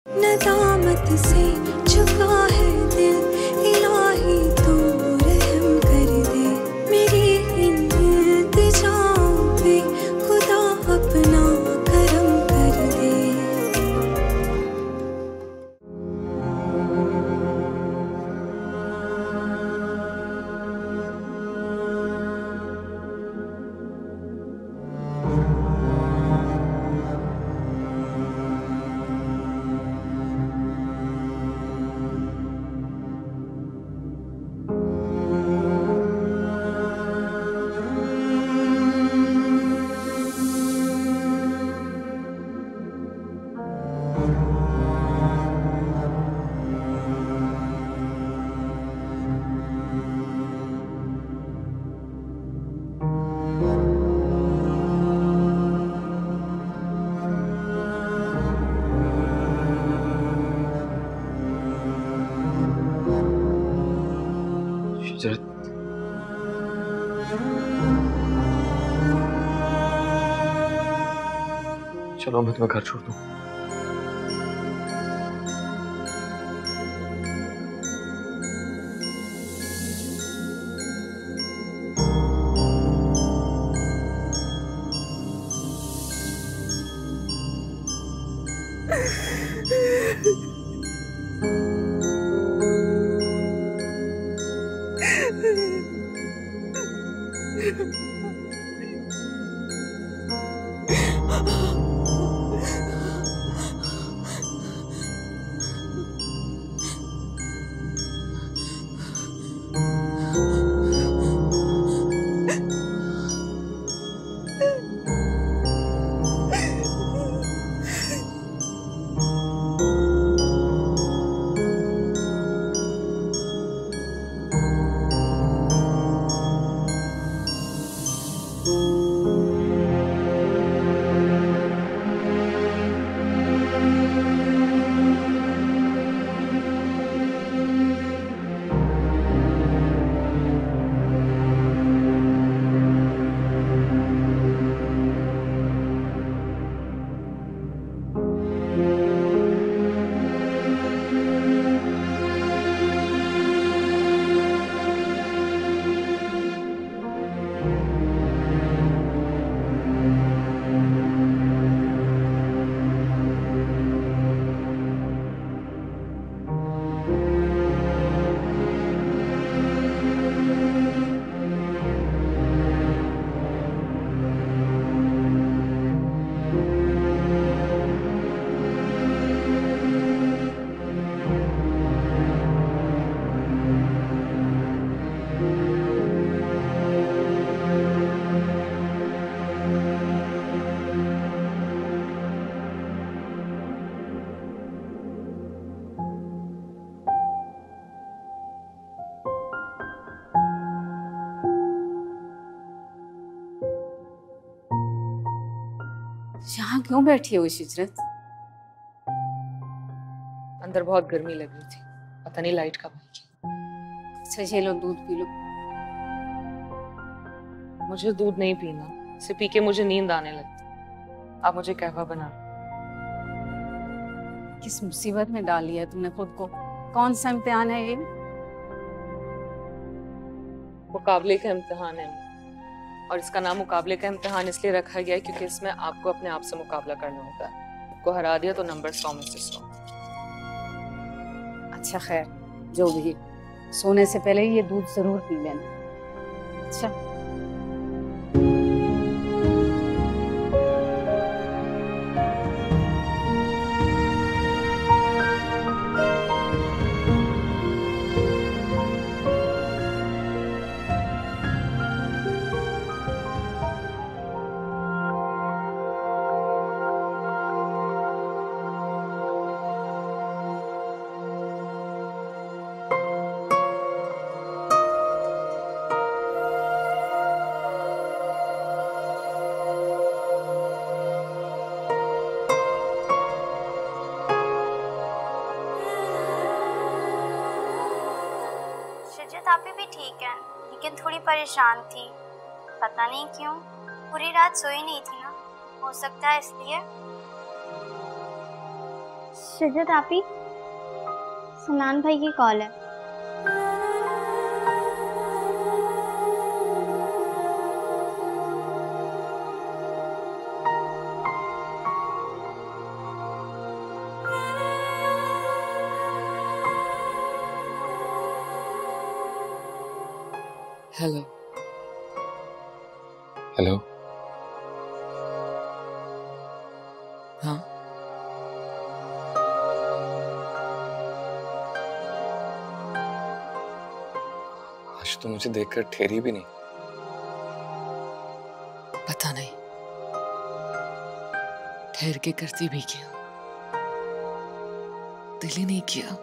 नदामत से झुका है दिल, इलाही तू रहम कर दे। मेरी इन इल्तिजाओं पे खुदा अपना करम कर दे। चलो मैं तुम्हें घर छोड़ दूं। यहाँ क्यों बैठी हो शिजरत? अंदर बहुत गर्मी लग रही थी, पता नहीं लाइट कब आएगी। अच्छा ये लो दूध पी लो। मुझे दूध नहीं पीना, इसे पी के मुझे नींद आने लगती। आप मुझे कहवा बना लो। किस मुसीबत में डाल लिया तुमने खुद को? कौन सा इम्तिहान है ये? मुकाबले का इम्तिहान है, और इसका नाम मुकाबले का इम्तिहान इसलिए रखा गया है क्योंकि इसमें आपको अपने आप से मुकाबला करना होता है। आपको हरा दिया तो नंबर 100 में से 100। अच्छा खैर, जो भी, सोने से पहले ये दूध जरूर पी लेना। अच्छा भाभी भी ठीक है, लेकिन थोड़ी परेशान थी। पता नहीं क्यों, पूरी रात सोई नहीं थी ना, हो सकता है इसलिए। शिद्दत आपी, सनान भाई की कॉल है। हेलो। हेलो। हाँ, आज तो मुझे देखकर ठहरी भी नहीं। पता नहीं ठहर के करती भी क्या, दिल ही नहीं किया।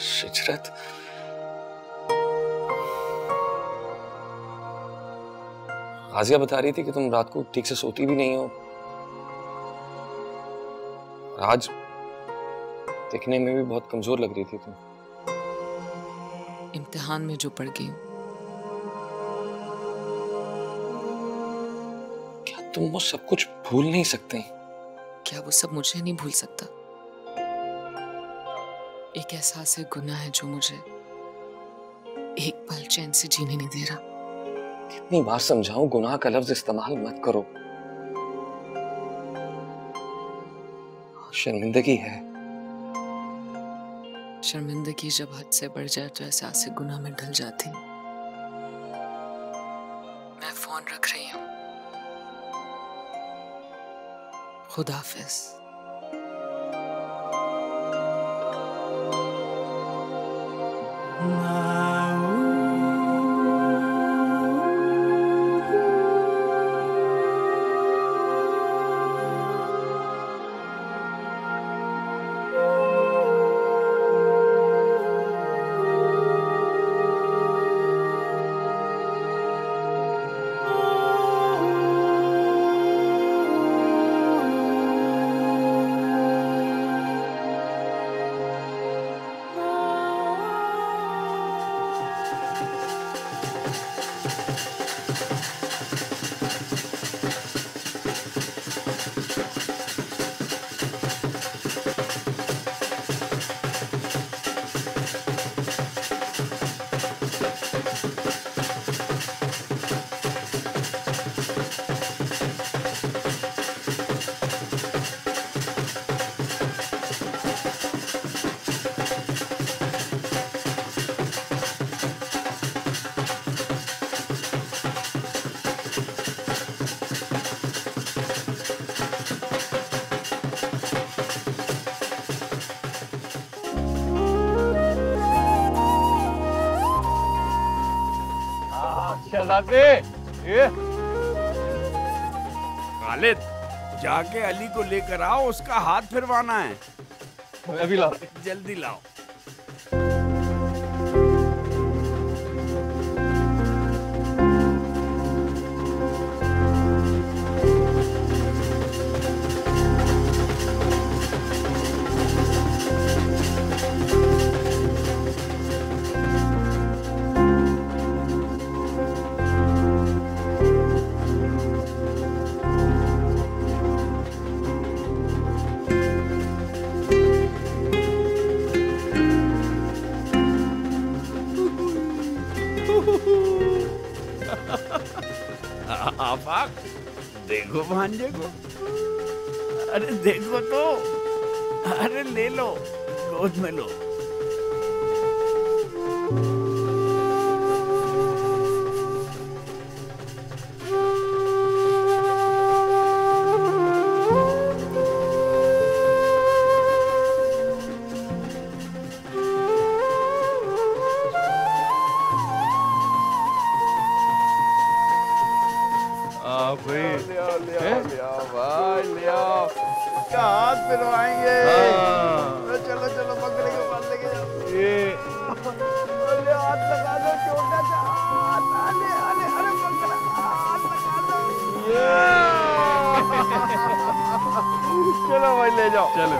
शिजरत, आजिया बता रही थी कि तुम रात को ठीक से सोती भी नहीं हो। आज दिखने में भी बहुत कमजोर लग रही थी तुम। इम्तिहान में जो पढ़ गई हूँ। क्या तुम वो सब कुछ भूल नहीं सकते? क्या वो सब मुझे नहीं भूल सकता? एक एहसास है गुनाह है जो मुझे एक पल चैन से जीने नहीं दे रहा। कितनी बार समझाऊं, गुनाह का लफ्ज इस्तेमाल मत करो। शर्मिंदगी है। शर्मिंदगी जब हद से बढ़ जाए तो एहसास से गुनाह में ढल जाती। मैं फोन रख रही हूँ। खुदा हाफिज। खालिद, जाके अली को लेकर आओ, उसका हाथ फिरवाना है। अभी लाओ। जल्दी लाओ। आफाक, देखो भांजे को। अरे देखो तो, अरे ले लो, गोद में लो। हाथ फिरवाएंगे। चलो चलो, बकरे के पास लेके जाओ। हाथ लगा दो, छोटा सा हाथ। अरे अरे अरे बकरा, हाथ लगा दो। चलो भाई, ले जाओ। चलो।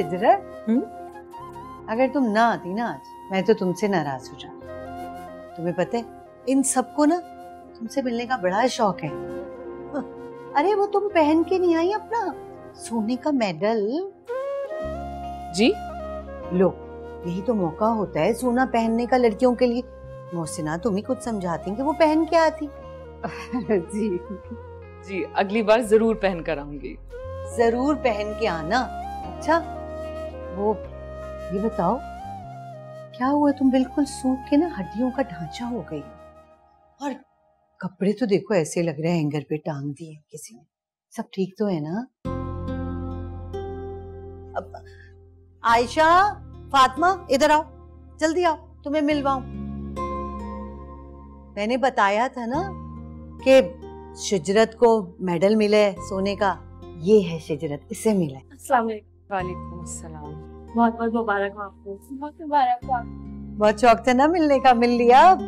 शिजरत, अगर तुम ना आती ना आज, मैं तो तुमसे नाराज हो जाती। तुम्हें पता है इन सबको ना तुमसे मिलने का बड़ा शौक है। अरे वो तुम पहन के नहीं आई अपना सोने का मेडल? जी लो, यही तो मौका होता है सोना पहनने का लड़कियों के लिए। मोहसिना तुम ही कुछ समझाती कि वो पहन के आती। जी जी, अगली बार जरूर पहन कर आऊंगी। जरूर पहन के आना। अच्छा वो ये बताओ, क्या हुआ? तुम बिल्कुल सूख के ना हड्डियों का ढांचा हो गई, और कपड़े तो देखो ऐसे लग रहे हैं हैंगर पे टांग दिए किसी ने। सब ठीक तो है ना? अब आयशा, फातिमा इधर आओ, जल्दी आओ, तुम्हें मिलवाऊं। मैंने बताया था ना कि शिजरत को मेडल मिला है सोने का। ये है शिजरत, इससे मिला है। अस्सलाम वालेकुम। वालेकुम अस्सलाम। बहुत बहुत मुबारक हो आपको। बहुत मुबारक हो आपको। बहुत शौक था ना मिलने का, मिल लिया अब।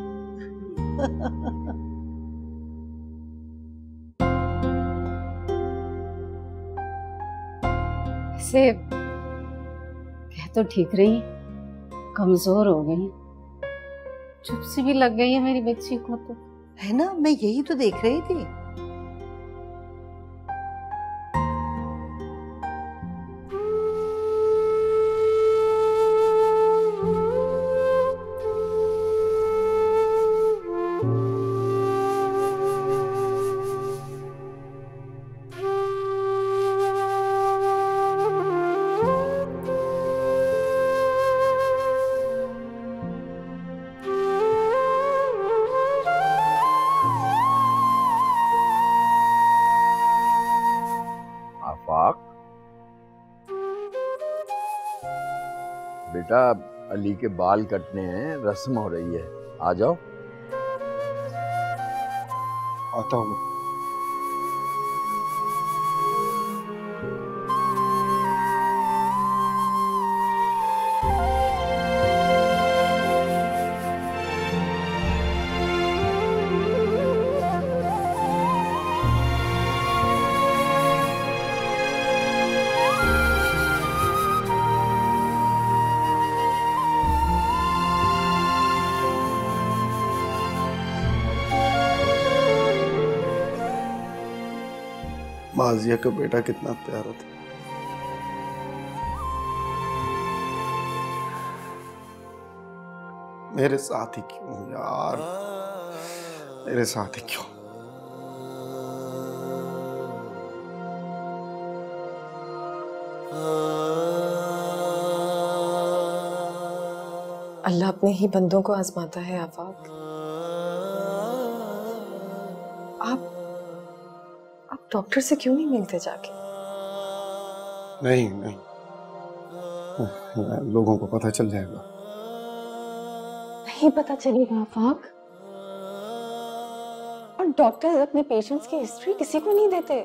से कह तो ठीक रही, कमजोर हो गई, चुप सी भी लग गई है मेरी बच्ची को। तो है ना, मैं यही तो देख रही थी। बेटा, अली के बाल कटने हैं, रस्म हो रही है, आ जाओ। आता हूँ। माजिया का बेटा कितना प्यारा था। मेरे साथ ही क्यों यार, मेरे साथ ही क्यों? अल्लाह अपने ही बंदों को आजमाता है आफाक। आप डॉक्टर से क्यों नहीं मिलते जाके? नहीं नहीं, लोगों को पता चल जाएगा। नहीं पता चलेगा आफाक। और डॉक्टर अपने पेशेंट्स की हिस्ट्री किसी को नहीं देते।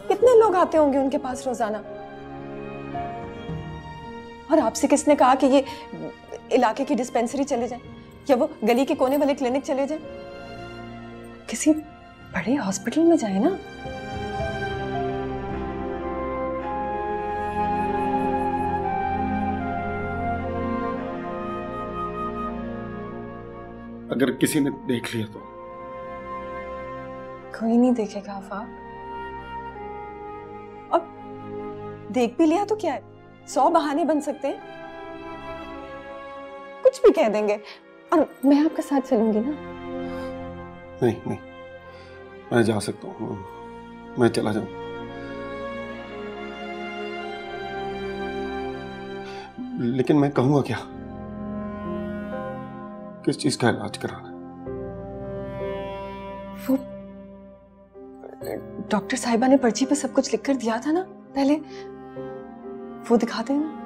कितने लोग आते होंगे उनके पास रोजाना। और आपसे किसने कहा कि ये इलाके की डिस्पेंसरी चले जाएं या वो गली के कोने वाले क्लिनिक चले जाएं? किसी बड़े हॉस्पिटल में जाए ना। अगर किसी ने देख लिया तो? कोई नहीं देखेगा आफाक। और देख भी लिया तो क्या है, 100 बहाने बन सकते हैं, कुछ भी कह देंगे। और मैं आपके साथ चलूंगी ना। नहीं नहीं, मैं जा सकता हूँ, मैं चला जाऊं। लेकिन मैं कहूंगा क्या? किस चीज का इलाज कराना? वो डॉक्टर साहिबा ने पर्ची पे सब कुछ लिख कर दिया था ना पहले, वो दिखा देना।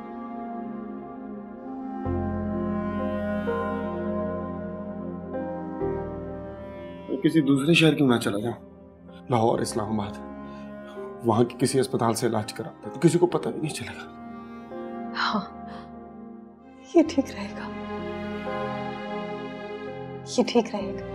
किसी दूसरे शहर क्यों ना चला जाऊं? लाहौर, इस्लामाबाद, वहां के किसी अस्पताल से इलाज कराते तो किसी को पता भी नहीं चलेगा। हाँ, ये ठीक रहेगा, ये ठीक रहेगा।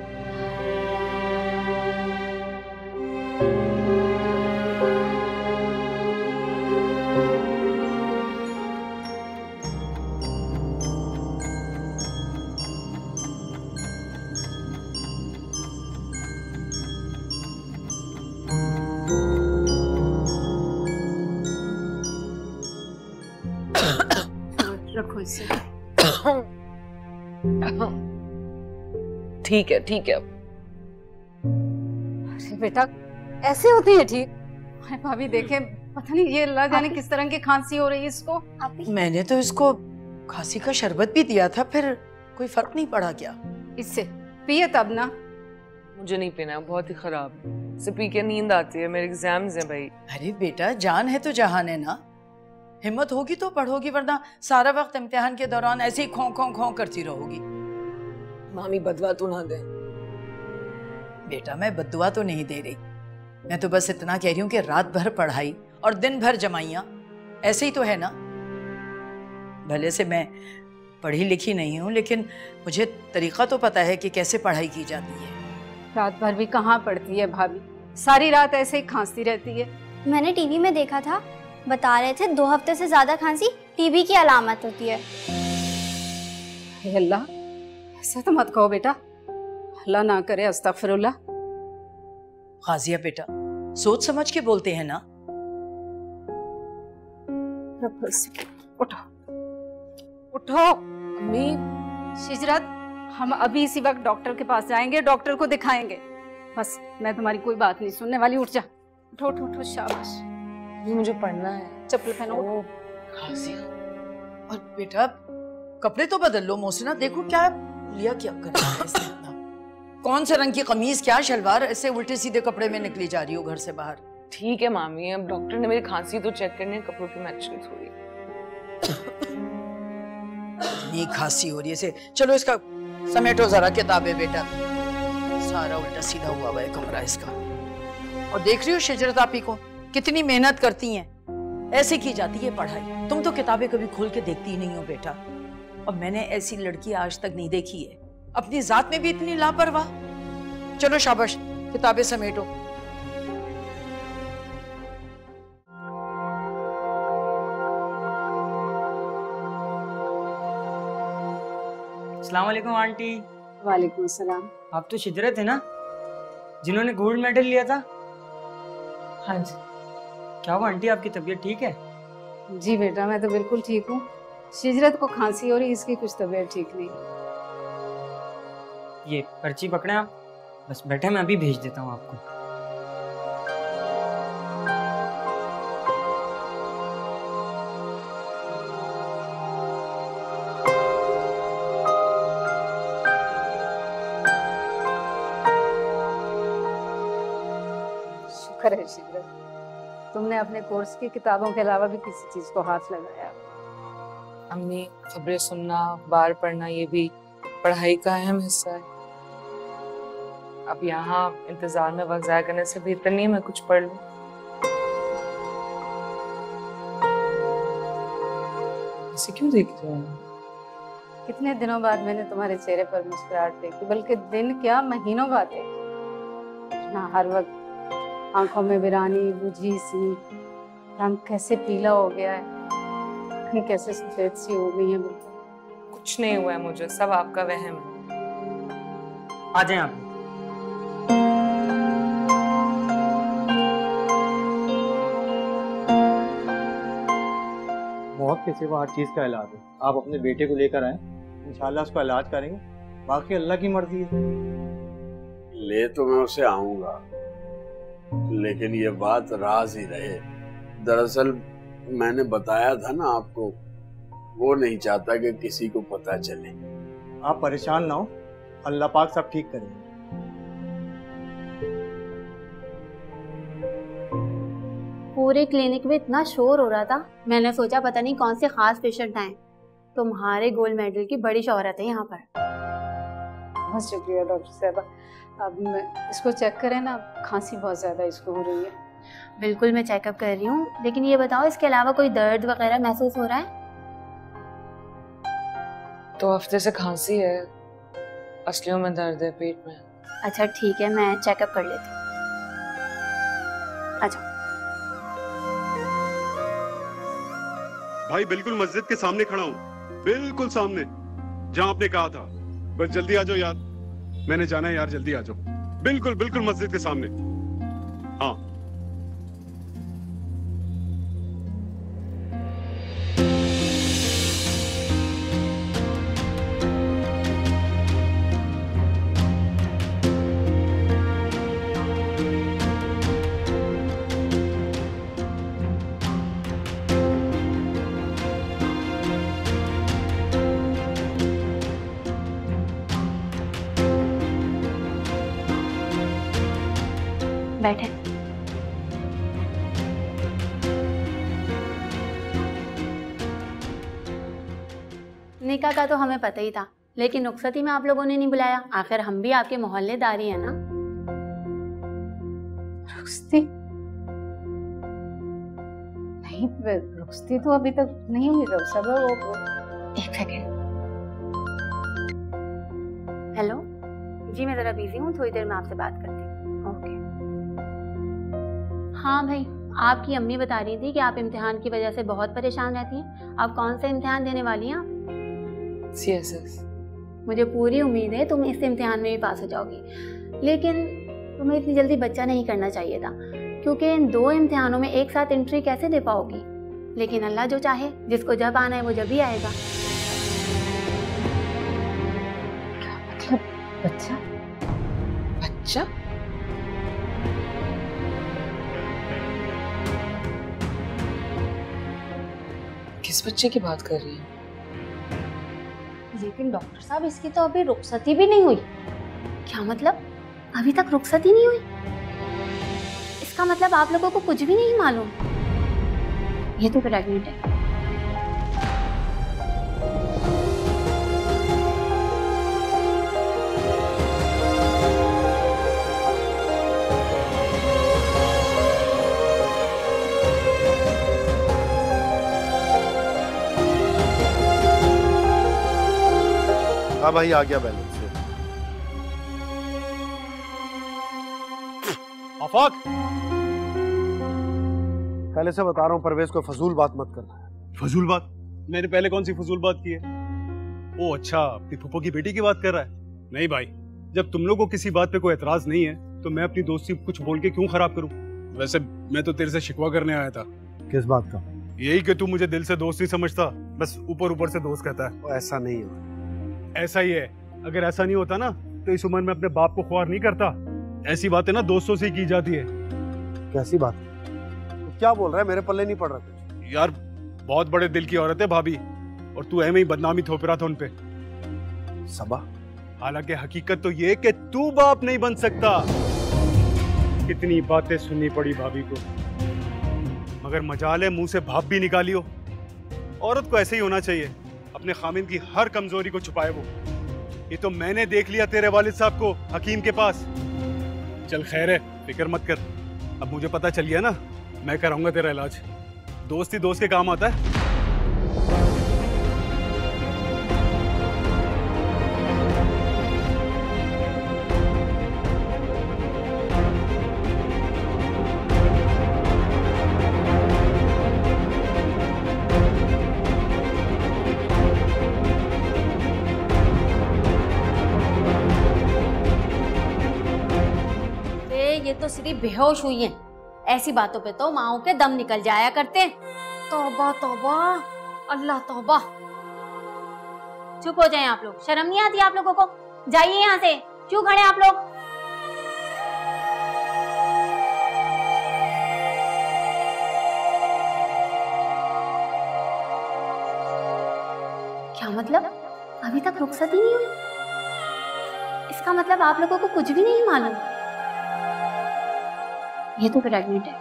रखो इसे। ठीक है ठीक है। अरे बेटा ऐसे होती है ठीक? अरे भाभी देखे, पता नहीं ये अल्लाह जाने किस तरह की खांसी हो रही है इसको। मैंने तो इसको खांसी का शरबत भी दिया था, फिर कोई फर्क नहीं पड़ा क्या? इससे पिए तब ना। मुझे नहीं पीना, बहुत ही खराब है। इसे पी के नींद आती है, मेरे एग्जाम्स हैं भाई। अरे बेटा जान है तो जहान है ना, हिम्मत होगी तो पढ़ोगी, वरना सारा वक्त इम्तिहान के दौरान ऐसे ही खौं खौं खौं करती रहोगी। मामी बदवा तो ना दे। बेटा मैं बद्दुआ तो नहीं दे रही, मैं तो बस इतना कह रही हूँ कि रात भर पढ़ाई और दिन भर जमाइयाँ, ऐसे ही तो है ना। भले से मैं पढ़ी लिखी नहीं हूँ, लेकिन मुझे तरीका तो पता है कि कैसे पढ़ाई की जाती है। रात भर भी कहाँ पढ़ती है भाभी, सारी रात ऐसे ही खांसती रहती है। मैंने टीवी में देखा था, बता रहे थे 2 हफ्ते से ज्यादा खांसी टीबी की अलामत होती है। हे अल्लाह, ऐसा तो मत कहो बेटा, अल्लाह ना करे, अस्तगफिरुल्लाह। गाजिया बेटा सोच समझ के बोलते हैं ना। उठो उठो। अम्मी शिजरत, हम अभी इसी वक्त डॉक्टर के पास जाएंगे, डॉक्टर को दिखाएंगे। बस मैं तुम्हारी कोई बात नहीं सुनने वाली, उठ जा। उठो उठो उठो, शाबाश। ये मुझे पढ़ना है। चप्पल पहनो। और बेटा कपड़े तो बदल लो मोहसिना, देखो क्या लिया क्या कर रहा है इसने अपना। कौन से रंग की कमीज, क्या शलवार, ऐसे उल्टे सीधे कपड़े में निकली जा रही हो घर से बाहर। ठीक है मामी, अब डॉक्टर ने मेरी खांसी तो चेक करनी है, कपड़ों की मैच नहीं थोड़ी। इतनी खांसी हो रही है इसे। चलो इसका समेटो जरा किताबें बेटा, सारा उल्टा सीधा हुआ है कमरा इसका। और देख रही हो शिजरत आपी को कितनी मेहनत करती हैं, ऐसे की जाती है पढ़ाई। तुम तो किताबें कभी खोल के देखती ही नहीं हो बेटा, और मैंने ऐसी लड़की आज तक नहीं देखी है, अपनी जात में भी इतनी लापरवाह। चलो शाबाश किताबें समेटो। अस्सलाम वालेकुम आंटी। वालेकुम सलाम। आप तो शिजरत है ना, जिन्होंने गोल्ड मेडल लिया था? हाँ जी। क्या हुआ आंटी, आपकी तबीयत ठीक है? जी बेटा मैं तो बिल्कुल ठीक हूँ। शिजरत को खांसी हो रही, इसकी कुछ तबीयत ठीक नहीं। ये पर्ची पकड़े आप, बस बैठे, मैं अभी भेज देता हूँ आपको। शुक्र है शिजरत, तुमने अपने कोर्स की किताबों के अलावा भी किसी चीज को हाथ लगाया। अम्मी खबरें सुनना, अखबार पढ़ना, ये भी पढ़ाई का अहम हिस्सा है। अब यहाँ इंतजार में वक्त जाया करने से बेहतर नहीं है मैं कुछ पढ़ लूं। ऐसे क्यों देख रहे हैं? कितने दिनों बाद मैंने तुम्हारे चेहरे पर मुस्कुराहट देखी, बल्कि दिन क्या महीनों बाद देखी ना। हर वक्त आंखों में वीरानी, बुझी सी, रंग कैसे पीला हो गया है, आंखें कैसे सफेद सी हो गई हैं। बिल्कुल कुछ नहीं हुआ है मुझे, सब आपका वहम है। आ जाएं आप। मौत के सिवा हर चीज़ का इलाज है। आप अपने बेटे को लेकर आए, इंशाल्लाह उसका इलाज करेंगे, बाकी अल्लाह की मर्जी है। ले तो मैं उसे आऊंगा, लेकिन ये बात राज ही रहे। दरअसल मैंने बताया था ना आपको, वो नहीं चाहता कि किसी को पता चले। आप परेशान ना हो, अल्लाह पाक सब ठीक करेंगे। पूरे क्लिनिक में इतना शोर हो रहा था, मैंने सोचा पता नहीं कौन से खास पेशेंट आए। तुम्हारे गोल्ड मेडल की बड़ी शोहरत है यहाँ पर। बहुत शुक्रिया डॉक्टर साहबा। अब इसको चेक करें ना, खांसी बहुत ज्यादा इसको हो रही है। बिल्कुल मैं चेकअप कर रही हूँ, लेकिन ये बताओ इसके अलावा कोई दर्द वगैरह महसूस हो रहा है? 2 हफ्ते से खांसी है, असलियों में दर्द है पेट में। अच्छा ठीक है, मैं चेकअप कर लेती हूँ। अच्छा भाई बिल्कुल मस्जिद के सामने खड़ा हूँ, बिल्कुल सामने जहाँ आपने कहा था। बस जल्दी आ जाओ यार, मैंने जाना है यार, जल्दी आ जाओ। बिल्कुल बिल्कुल मस्जिद के सामने। हाँ बैठे। निकाह का तो हमें पता ही था, लेकिन रुखसती में आप लोगों ने नहीं बुलाया। आखिर हम भी आपके मोहल्लेदारी है ना। रुखसती नहीं, रुखसती तो अभी तक नहीं हुई। सब वो एक सेकेंड। हेलो जी, मैं जरा बिजी हूँ, थोड़ी देर में आपसे बात करती हूँ। ओके। हाँ भाई, आपकी अम्मी बता रही थी कि आप इम्तिहान की वजह से बहुत परेशान रहती हैं। आप कौन सा इम्तिहान देने वाली हैं? CSS। मुझे पूरी उम्मीद है तुम इस इम्तिहान में भी पास हो जाओगी, लेकिन तुम्हें इतनी जल्दी बच्चा नहीं करना चाहिए था, क्योंकि इन 2 इम्तिहानों में एक साथ एंट्री कैसे दे पाओगी। लेकिन अल्लाह जो चाहे, जिसको जब आना है वो जब ही आएगा। मतलब बच्चा? बच्चा? किस बच्चे की बात कर रही है? लेकिन डॉक्टर साहब, इसकी तो अभी रुखसती भी नहीं हुई। क्या मतलब? अभी तक रुखसती नहीं हुई? इसका मतलब आप लोगों को कुछ भी नहीं मालूम। ये तो प्रेग्नेंट है। हाँ भाई, आ गया बैलेंस। आफाक, पहले से बता रहा हूँ, परवेज को फजूल बात मत करना। फजूल बात? मैंने पहले कौन सी फजूल बात की है? ओ अच्छा, अपनी फूफो की बेटी की बात कर रहा है? नहीं भाई, जब तुम लोग को किसी बात पे कोई एतराज नहीं है तो मैं अपनी दोस्ती कुछ बोल के क्यों खराब करूं? वैसे मैं तो तेरे से शिकवा करने आया था। किस बात का? यही कि तू मुझे दिल से दोस्त नहीं समझता, बस ऊपर ऊपर से दोस्त कहता है। वो ऐसा नहीं है। ऐसा ही है। अगर ऐसा नहीं होता ना तो इस उम्र में अपने बाप को ख्वार नहीं करता। ऐसी बातें ना दोस्तों से ही की जाती है। कैसी बात? तो क्या बोल रहा है? मेरे पल्ले नहीं पड़ रहा कुछ। यार बहुत बड़े दिल की औरत है भाभी, और तू ऐਵੇਂ ही बदनामी थोप रहा था उनपे। सबा, हालांकि हकीकत तो ये कि तू बाप नहीं बन सकता। कितनी बातें सुननी पड़ी भाभी को, मगर मजाल है मुंह से भाप भी निकाली हो। औरत को ऐसे ही होना चाहिए, अपने खामिन की हर कमजोरी को छुपाए वो। ये तो मैंने देख लिया तेरे वालिद साहब को हकीम के पास। चल खैर है, फिक्र मत कर। अब मुझे पता चल गया ना, मैं कराऊंगा तेरा इलाज। दोस्त ही दोस्त के काम आता है। ये तो सिर्फ बेहोश हुई हैं। ऐसी बातों पे तो माओ के दम निकल जाया करते। तौबा तौबा, अल्लाह तौबा। चुप हो जाएं आप लोग, शर्म नहीं आती आप लोगों को? जाइए यहाँ से, क्यों खड़े आप लोग? क्या मतलब? अभी तक रुखसत ही नहीं हुई? इसका मतलब आप लोगों को कुछ भी नहीं मालूम। ये तो प्रेग्नेंट है।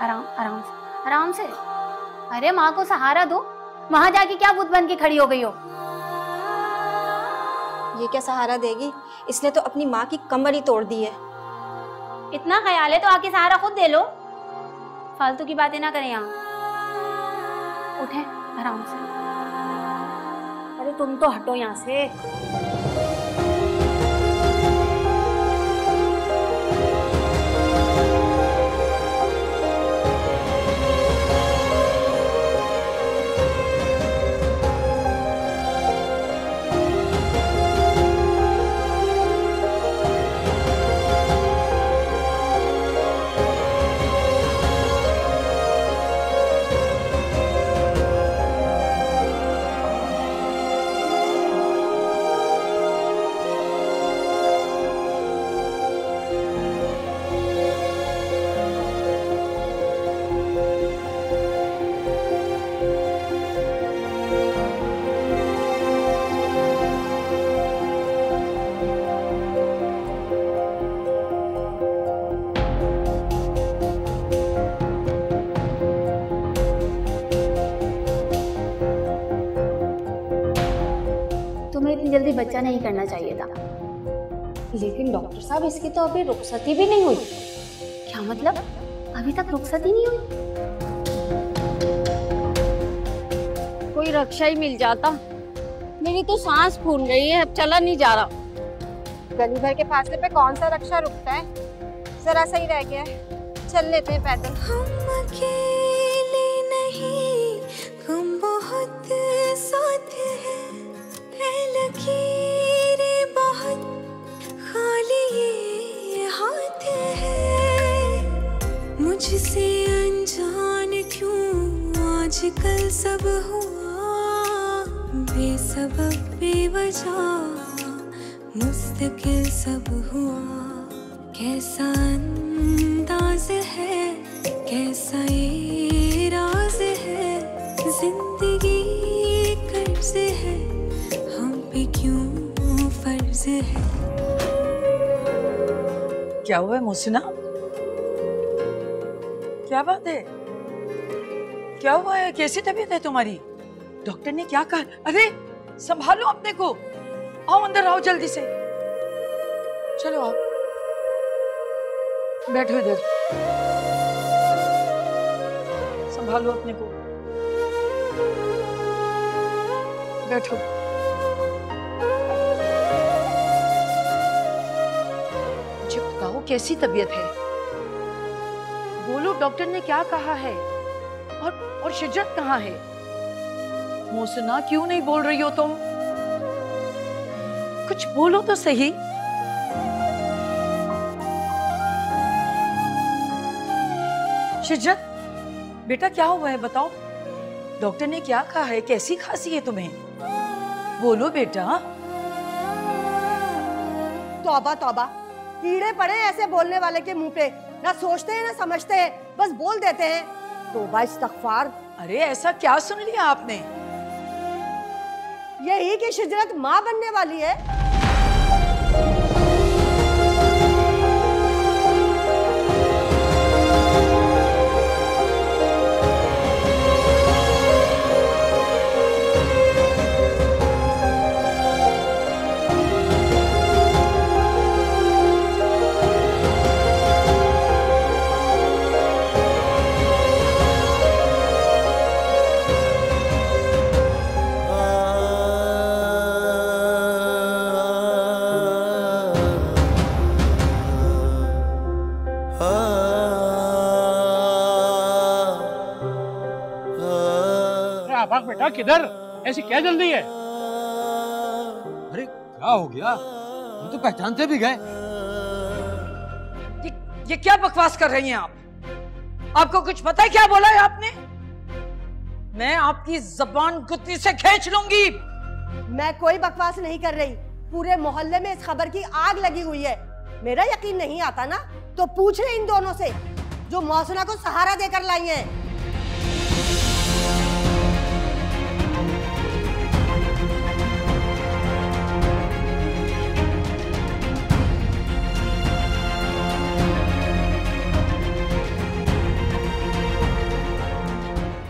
आराम आराम से, आराम से। अरे माँ को सहारा दो। वहां जाके क्या बुत बन के खड़ी हो गई हो? ये क्या सहारा देगी? इसने तो अपनी माँ की कमर ही तोड़ दी है। इतना ख्याल है तो आके सहारा खुद दे लो। फालतू की बातें ना करें यहाँ। उठे आराम से। अरे तुम तो हटो यहाँ से। हमें इतनी जल्दी बच्चा नहीं करना चाहिए था। लेकिन डॉक्टर साहब, इसकी तो अभी रुखसत भी नहीं हुई। क्या मतलब? अभी तक रुखसत ही नहीं हुई? कोई रक्षा ही मिल जाता। मेरी तो सांस फूल रही है, अब चला नहीं जा रहा। गली भर के फासले पे कौन सा रक्षा रुकता है? जरा सही रह गया है, चल लेते हैं पैदल। हम अकेले नहीं, हम बहुत साथ है लकीरें बहुत, खाली ये हाथ है। मुझसे अनजान क्यों आजकल सब हुआ, बेसबब बेवजह मुस्तकिल सब हुआ। कैसा अंदाज है, कैसा ये राज है, जिंदगी कर्ज है, हम पे क्यों फर्ज है। क्या हुआ है मोहसिना? क्या बात है? क्या हुआ है? कैसी तबीयत है तुम्हारी? डॉक्टर ने क्या कहा? अरे संभालो अपने को, आओ अंदर आओ जल्दी से। चलो आओ, बैठो इधर, संभालो अपने को, बैठो। मुझे बताओ कैसी तबीयत है? बोलो डॉक्टर ने क्या कहा है? और शिजत कहाँ है? मोहसिना क्यों नहीं बोल रही हो तुम? कुछ बोलो तो सही। शिजत बेटा क्या हुआ है बताओ, डॉक्टर ने क्या कहा है? कैसी खांसी है तुम्हें? बोलो बेटा। तौबा तौबा, कीड़े पड़े ऐसे बोलने वाले के मुंह पे। ना सोचते हैं ना समझते हैं, बस बोल देते हैं। तौबा इस्तगफार। अरे ऐसा क्या सुन लिया आपने? यही कि शिजरत माँ बनने वाली है। बेटा किधर? ऐसी क्या जल्दी है? अरे क्या हो गया? हम तो पहचानते भी गए। ये क्या बकवास कर रही हैं आप? आपको कुछ पता है क्या बोला है आपने? मैं आपकी जबान गुत्ती से खींच लूंगी। मैं कोई बकवास नहीं कर रही। पूरे मोहल्ले में इस खबर की आग लगी हुई है। मेरा यकीन नहीं आता ना तो पूछ ले इन दोनों से जो मौसना को सहारा देकर लाई हैं।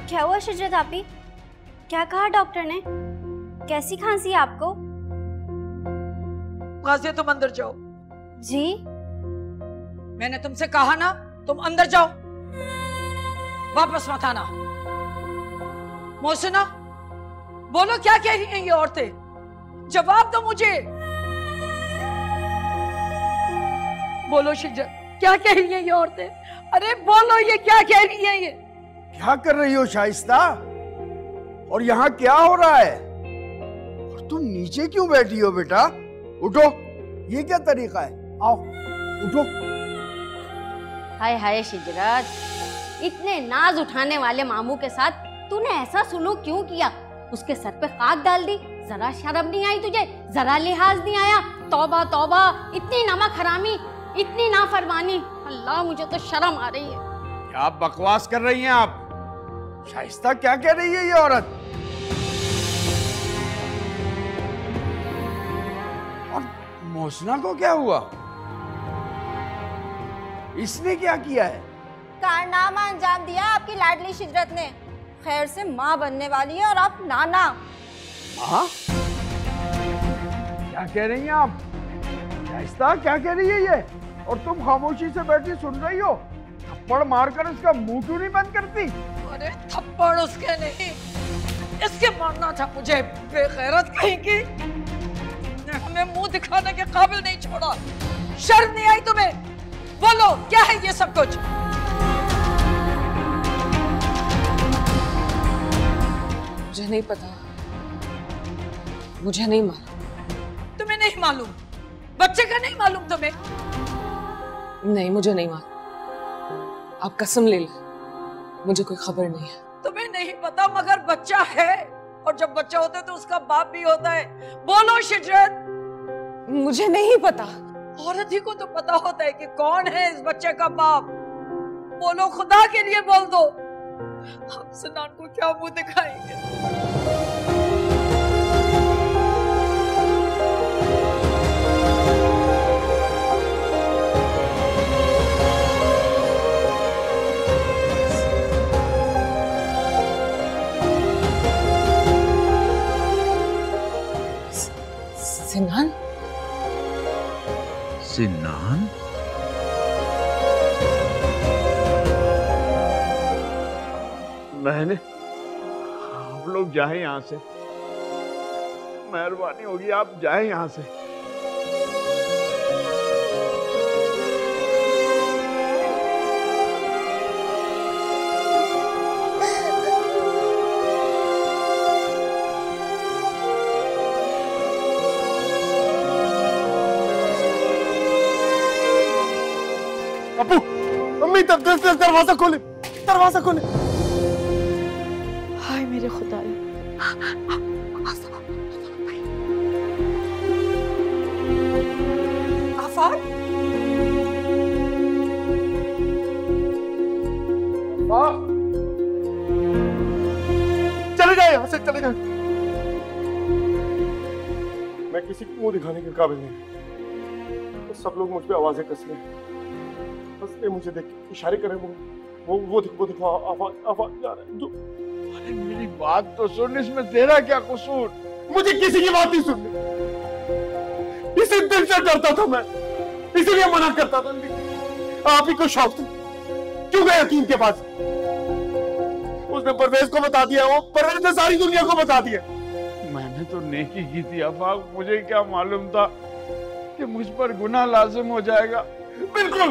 क्या हुआ शिजरत आपी? क्या कहा डॉक्टर ने? कैसी खांसी है आपको? गाजिया तुम अंदर जाओ। जी मैंने तुमसे कहा ना तुम अंदर जाओ, वापस मत आना। मोहसिना बोलो क्या कह रही हैं ये औरतें? जवाब दो मुझे। बोलो शिजरत क्या कह रही हैं ये औरतें? अरे बोलो ये क्या कह रही हैं? ये क्या कर रही हो शाइस्ता? और यहाँ क्या हो रहा है? और तुम नीचे क्यों बैठी हो बेटा? उठो, ये क्या तरीका है? आओ उठो। हाय हाय शिजरत, इतने नाज उठाने वाले मामू के साथ तूने ऐसा सुलूक क्यों किया? उसके सर पे खाक डाल दी? जरा शर्म नहीं आई तुझे? जरा लिहाज नहीं आया? तौबा तौबा, इतनी नमक हरामी, इतनी नाफरमानी। अल्लाह मुझे तो शर्म आ रही है। क्या बकवास कर रही हैं आप? शाइस्ता क्या कह रही है ये औरत? और मोहसिना को क्या हुआ? इसने क्या किया है? कारनामा अंजाम दिया आपकी लाडली शिजरत ने। खैर से माँ बनने वाली है और आप नाना। हाँ? क्या कह रही हैं आप? शाइस्ता क्या कह रही है ये? और तुम खामोशी से बैठी सुन रही हो? थप्पड़ मारकर इसका मुंह क्यों नहीं बंद करती? अरे थप्पड़ उसके नहीं, इसके मारना था मुझे, बेगैरत कहीं की। हमें मुंह दिखाने के काबिल नहीं छोड़ा। शर्म नहीं आई तुम्हें? बोलो क्या है ये सब कुछ? मुझे नहीं पता, मुझे नहीं मालूम। तुम्हें नहीं मालूम? बच्चे का नहीं मालूम तुम्हें? नहीं, मुझे नहीं मालूम। आप कसम ले लें, मुझे कोई खबर नहीं है। तुम्हें नहीं पता मगर बच्चा है, और जब बच्चा होता है तो उसका बाप भी होता है। बोलो शिजरत। मुझे नहीं पता। औरत ही को तो पता होता है कि कौन है इस बच्चे का बाप। बोलो, खुदा के लिए बोल दो। हम सनान को क्या मुंह दिखाएंगे? सिनान? सिनान? मैंने आप लोग जाए यहाँ से, मेहरबानी होगी आप जाए यहाँ से। अप्पू, अम्मी दरवाजा खोले, दरवाजा खोले। हाय मेरे खुदाया। आफाक? चले जाए यहाँ से, चले जाए। मैं किसी को मुंह दिखाने के काबिल नहीं। तो सब लोग मुझ पे आवाजें कस रहे हैं, मुझे देख के इशारे कर रहे हैं। वो देखो आवाज जा रहा है जो। अरे मेरी बात तो सुन, इसमें तेरा क्या कसूर? मुझे किसी की बात नहीं सुननी। इसी दिल से डरता था मैं, इसीलिए मना करता था। आप ही को शौक था, क्यों गए यकीन के पास? उसने परवेज को बता दिया, वो परवेज ने सारी दुनिया को बता दिया। मैंने तो नेकी की थी आफाक, मुझे क्या मालूम था कि मुझ पर गुनाह लाजिम हो जाएगा। बिल्कुल,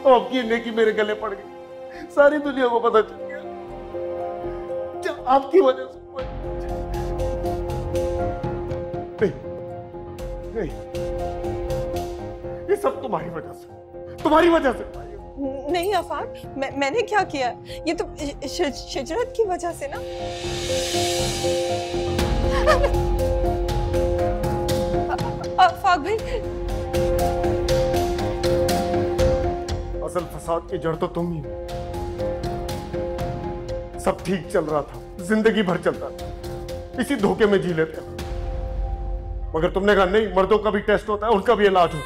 आपकी नेकी मेरे गले पड़ गई, सारी दुनिया को पता चल गया। क्या आपकी वजह से? नहीं, ये सब तुम्हारी वजह से, तुम्हारी वजह से। नहीं आफाक, मैंने क्या किया? ये तो शिजरत की वजह से ना। आफाक भाई, असल फसाद की जड़ तो तुम ही। सब ठीक चल रहा था, जिंदगी भर चलता था, इसी धोखे में जी लेते हैं। मगर तुमने कहा नहीं, मर्दों का भी टेस्ट होता है, उनका भी इलाज होता है।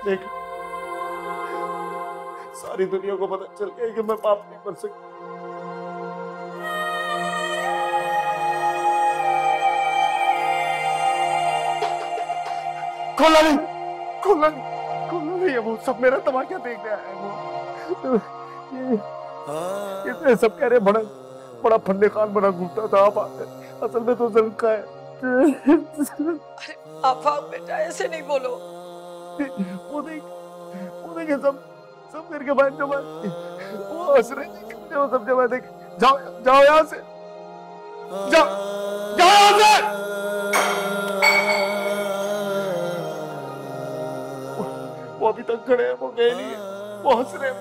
देख, सारी दुनिया को पता चल गया कि मैं पाप नहीं कर सकता। खोला नहीं, खोला नहीं, खोला नहीं। वो सब मेरा तमाशा देखने आया है। ये सब कह रहे बड़ा फंडे खान बना घूमता था। आप असल में तो जरूर का है। अरे आफाक बेटा, ऐसे नहीं बोलो। वो देखे सब करके बैठ जाओ, वो हंस रहे थे, वो सब जमा देख। जाओ यहाँ से, जाओ यहाँ से। वो अभी तक खड़े हैं, वो गए नहीं है, वो हंस रहे हैं।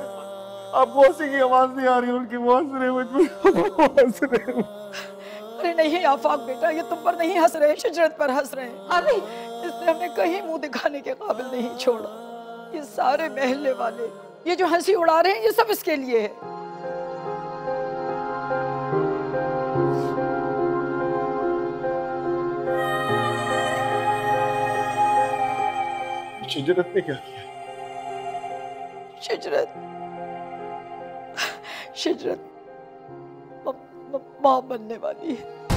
आपको हंसी की आवाज नहीं आ रही उनकी, वो हंस रहे हैं, हंस रहे हैं। अरे नहीं आफाक बेटा, ये तुम पर नहीं हंस रहे, शिजरत पर हंस रहे हैं। अरे इसने हमें कहीं मुंह दिखाने के काबिल नहीं छोड़ा। ये सारे महल्ले वाले ये जो हंसी उड़ा रहे हैं, ये सब इसके लिए है। शिजरत ने क्या किया? शिजरत माँ बनने वाली है।